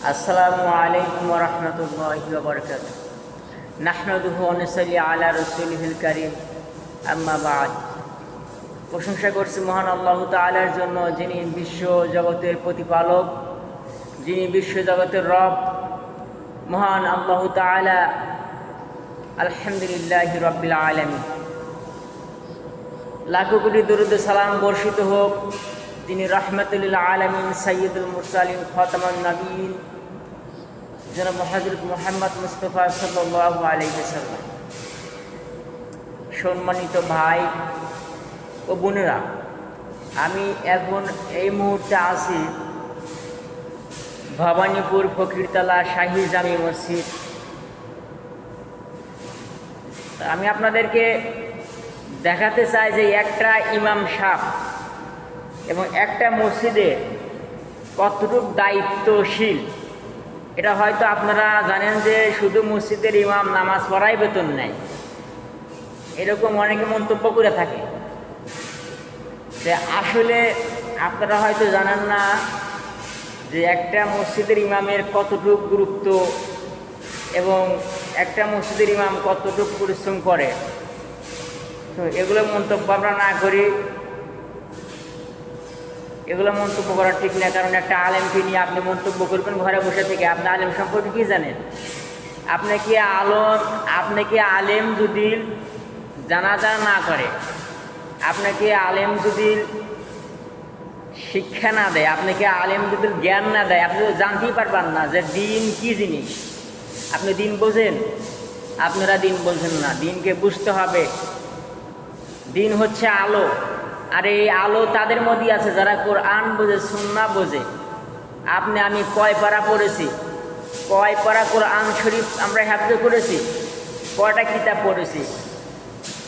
আসসালামু আলাইকুম ওয়া রাহমাতুল্লাহি ওয়া বারাকাতুহু। নাহমাদুহু ওয়া নুসাল্লি আলা রাসূলিহিল কারীম, আম্মা বা'দ। প্রশংসা করছি মহান আল্লাহ তাআলার জন্য, যিনি বিশ্ব জগতের প্রতিপালক, যিনি বিশ্ব জগতের রব। মহান আল্লাহ তাআলা, আলহামদুলিল্লাহি রাব্বিল আলামিন। লাখো কোটি দরুদ সালাম বর্ষিত হোক তিনি রাহমাতুল লিল আলামিন, সাইয়্যিদুল মুরসালিন, খাতামুন নবিয়্যিন জনাব হযরত মুহাম্মদ মুস্তাফা সাল্লাল্লাহু আলাইহি ওয়াসাল্লাম। সম্মানিত ভাই ও বোনেরা, আমি এখন এই মুহূর্তে আছি ভবানীপুর ফকিরতলা শাহী জামি মসজিদ। আমি আপনাদেরকে দেখাতে চাই যে একটা ইমাম সাহেব এবং একটা মসজিদে কতটুকু দায়িত্বশীল। এটা হয়তো আপনারা জানেন যে শুধু মসজিদের ইমাম নামাজ পড়াই বেতন নেয়, এরকম অনেকে মন্তব্য করে থাকে। যে আসলে আপনারা হয়তো জানেন না যে একটা মসজিদের ইমামের কতটুকু গুরুত্ব এবং একটা মসজিদের ইমাম কতটুকু পরিশ্রম করে। তো এগুলো মন্তব্য আমরা না করি, এগুলো মন্তব্য করা ঠিক না। কারণ একটা আলেমকে নিয়ে আপনি মন্তব্য করবেন ঘরে বসে থেকে, আপনি আলেম সম্পর্কে কী জানেন? আপনাকে আলেম যদি জানাজা না করে, আপনাকে আলেম যদি শিক্ষা না দেয়, আপনাকে আলেম যদি জ্ঞান না দেয়, আপনি তো জানতেই পারবেন না যে দিন কী জিনিস। আপনি দিন বোঝেন? আপনারা দিন বোঝেন না। দিনকে বুঝতে হবে। দিন হচ্ছে আলো, আর এই আলো তাদের মধ্যেই আছে যারা কোরআন বোঝে, সুন্নাহ বোঝে। আমি কয় পারা পড়েছি, কয় পারা কোরআন শরীফ আমরা হাফজ করেছি, কয়টা কিতাব পড়েছি।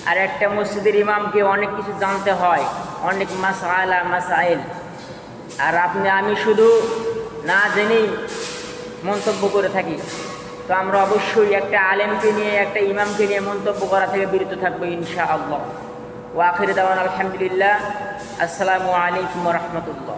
আর একটা মসজিদের ইমামকে অনেক কিছু জানতে হয়, অনেক মাসাইল। আর আমি শুধু না জেনেই মন্তব্য করে থাকি। তো আমরা অবশ্যই একটা আলেমকে নিয়ে, একটা ইমামকে নিয়ে মন্তব্য করা থেকে বিরত থাকবো ইনশাআল্লাহ। ওয়া আখিরু দাওয়ানা আলহামদুলিল্লাহ। আসসালামু আলাইকুম ওয়া রাহমাতুল্লাহ।